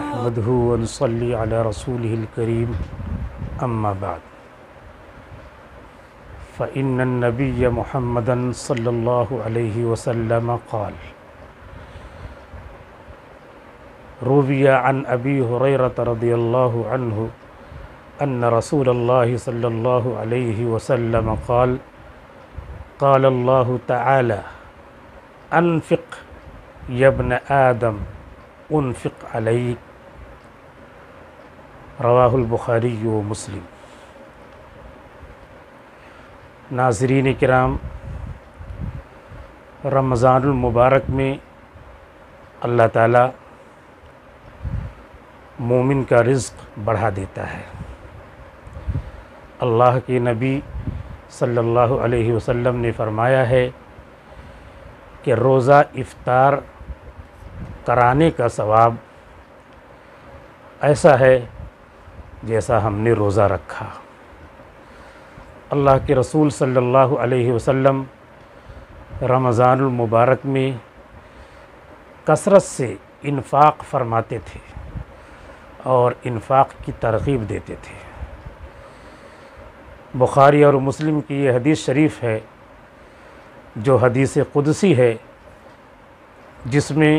نحمده ونصلي على رسوله الكريم أما بعد فإن النبي محمدا صلى الله عليه وسلم قال روي عن أبي هريرة رضي الله عنه أن رسول الله صلى الله عليه وسلم قال قال الله تعالى أنفق يا ابن آدم انفق عليك رواہ البخاری و مسلم۔ ناظرین کرام، رمضان المبارک میں اللہ تعالیٰ مومن کا رزق بڑھا دیتا ہے۔ اللہ کے نبی صلی اللہ علیہ وسلم نے فرمایا ہے کہ روزہ افطار کرانے کا ثواب ایسا ہے جیسا ہم نے روزہ رکھا۔ اللہ کے رسول صلی اللہ علیہ وسلم رمضان المبارک میں کثرت سے انفاق فرماتے تھے اور انفاق کی ترغیب دیتے تھے۔ بخاری اور مسلم کی یہ حدیث شریف ہے جو حدیث قدسی ہے، جس میں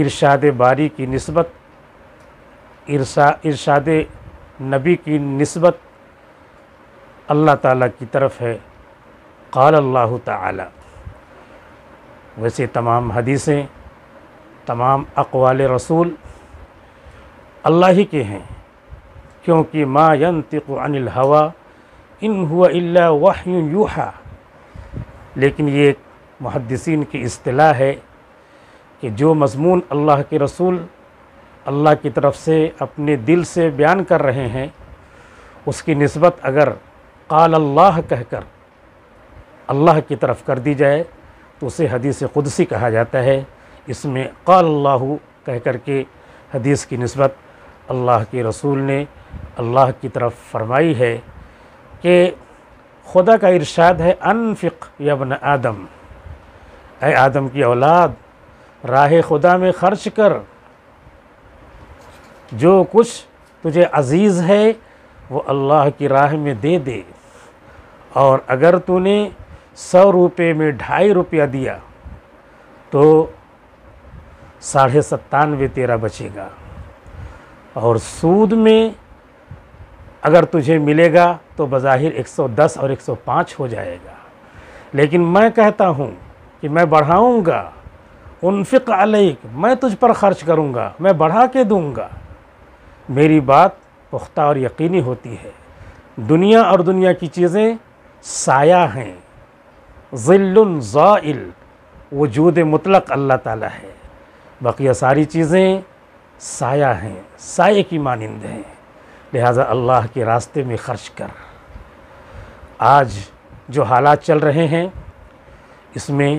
ارشاد باری کی نسبت، ارشاد نبی کی نسبت اللہ تعالیٰ کی طرف ہے۔ قال اللہ تعالی، ویسے تمام حدیثیں، تمام اقوال رسول اللہ ہی کے ہیں، کیونکہ ما ینطق عن الہوی ان هو الا وحی یوحی، لیکن یہ ایک محدثین کی اصطلاح ہے کہ جو مضمون اللہ کے رسول اللہ کی طرف سے اپنے دل سے بیان کر رہے ہیں، اس کی نسبت اگر قال اللہ کہہ کر اللہ کی طرف کر دی جائے تو اسے حدیث قدسی کہا جاتا ہے۔ اس میں قال اللہ کہہ کر کے حدیث کی نسبت اللہ کے رسول نے اللہ کی طرف فرمائی ہے کہ خدا کا ارشاد ہے انفق یا ابن آدم، اے آدم کی اولاد، راہ خدا میں خرچ کر، جو کچھ تجھے عزیز ہے وہ اللہ کی راہ میں دے دے، اور اگر تو نے 100 روپے میں 2.5 روپیہ دیا تو 97.5 تیرا بچے گا، اور سود میں اگر تجھے ملے گا تو بظاہر 110 اور 105 ہو جائے گا، لیکن میں کہتا ہوں کہ میں بڑھاؤں گا، انفق علیک، میں تجھ پر خرچ کروں گا، میں بڑھا کے دوں گا۔ میری بات پختہ اور یقینی ہوتی ہے۔ دنیا اور دنیا کی چیزیں سایہ ہیں، ظل زائل، وجود مطلق اللہ تعالیٰ ہے، بقیہ ساری چیزیں سایہ ہیں، سائے کی مانند ہیں، لہٰذا اللہ کے راستے میں خرچ کر۔ آج جو حالات چل رہے ہیں اس میں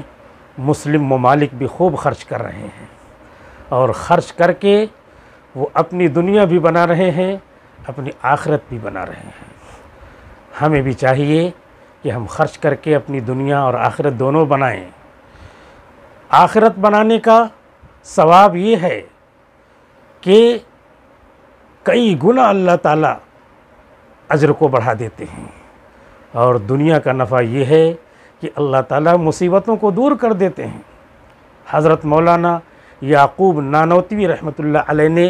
مسلم ممالک بھی خوب خرچ کر رہے ہیں، اور خرچ کر کے وہ اپنی دنیا بھی بنا رہے ہیں، اپنی آخرت بھی بنا رہے ہیں۔ ہمیں بھی چاہیے کہ ہم خرچ کر کے اپنی دنیا اور آخرت دونوں بنائیں۔ آخرت بنانے کا ثواب یہ ہے کہ کئی گنا اللہ تعالیٰ اجر کو بڑھا دیتے ہیں، اور دنیا کا نفع یہ ہے کہ اللہ تعالیٰ مصیبتوں کو دور کر دیتے ہیں۔ حضرت مولانا یعقوب نانوتوی رحمۃ اللہ علیہ نے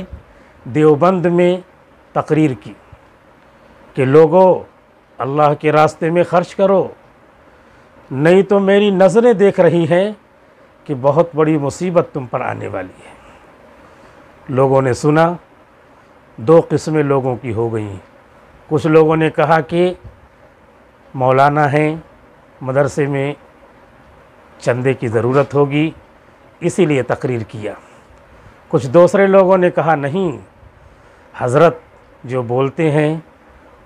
دیوبند میں تقریر کی کہ لوگوں، اللہ کے راستے میں خرچ کرو، نہیں تو میری نظریں دیکھ رہی ہیں کہ بہت بڑی مصیبت تم پر آنے والی ہے۔ لوگوں نے سنا، 2 قسمیں لوگوں کی ہو گئیں۔ کچھ لوگوں نے کہا کہ مولانا ہیں، مدرسے میں چندے کی ضرورت ہوگی اسی لیے تقریر کیا۔ کچھ دوسرے لوگوں نے کہا نہیں، حضرت جو بولتے ہیں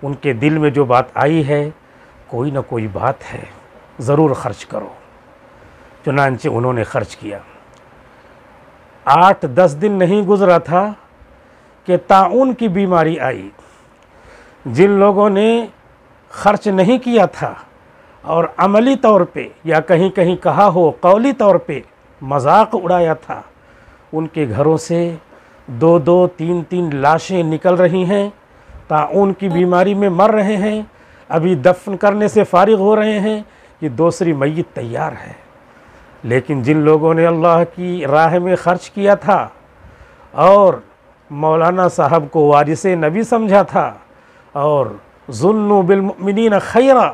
ان کے دل میں جو بات آئی ہے، کوئی نہ کوئی بات ہے، ضرور خرچ کرو۔ چنانچہ انہوں نے خرچ کیا۔ 8-10 دن نہیں گزرا تھا کہ طاعون کی بیماری آئی۔ جن لوگوں نے خرچ نہیں کیا تھا اور عملی طور پہ یا کہیں کہیں کہا ہو قولی طور پہ مذاق اڑایا تھا، ان کے گھروں سے دو دو تین تین لاشیں نکل رہی ہیں، طاعون کی بیماری میں مر رہے ہیں، ابھی دفن کرنے سے فارغ ہو رہے ہیں کہ دوسری میت تیار ہے۔ لیکن جن لوگوں نے اللہ کی راہ میں خرچ کیا تھا اور مولانا صاحب کو وارث نبی سمجھا تھا اور ظنوا بالمؤمنین خیرا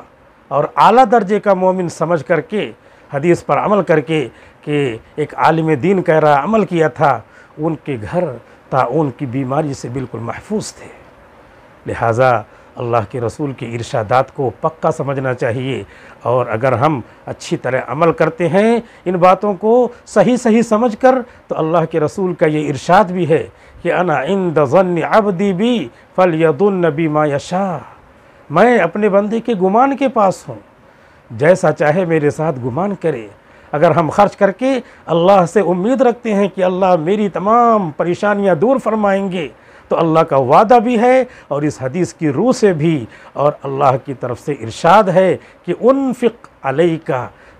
اور اعلیٰ درجے کا مومن سمجھ کر کے حدیث پر عمل کر کے کہ ایک عالم دین کہہ رہا عمل کیا تھا، ان کے گھر طاعون کی بیماری سے بالکل محفوظ تھے۔ لہٰذا اللہ کے رسول کے ارشادات کو پکا سمجھنا چاہیے، اور اگر ہم اچھی طرح عمل کرتے ہیں ان باتوں کو صحیح صحیح سمجھ کر، تو اللہ کے رسول کا یہ ارشاد بھی ہے کہ انا عند ظن عبدی بی فلیظن بی ما یشاء، میں اپنے بندے کے گمان کے پاس ہوں، جیسا چاہے میرے ساتھ گمان کرے۔ اگر ہم خرچ کر کے اللہ سے امید رکھتے ہیں کہ اللہ میری تمام پریشانیاں دور فرمائیں گے، تو اللہ کا وعدہ بھی ہے اور اس حدیث کی روح سے بھی، اور اللہ کی طرف سے ارشاد ہے کہ انفق علیک،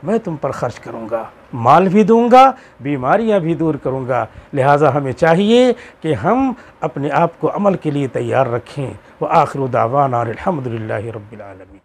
میں تم پر خرچ کروں گا، مال بھی دوں گا، بیماریاں بھی دور کروں گا۔ لہٰذا ہمیں چاہیے کہ ہم اپنے آپ کو عمل کے لیے تیار رکھیں۔ وآخر دعوانا الحمدللہ رب العالمین۔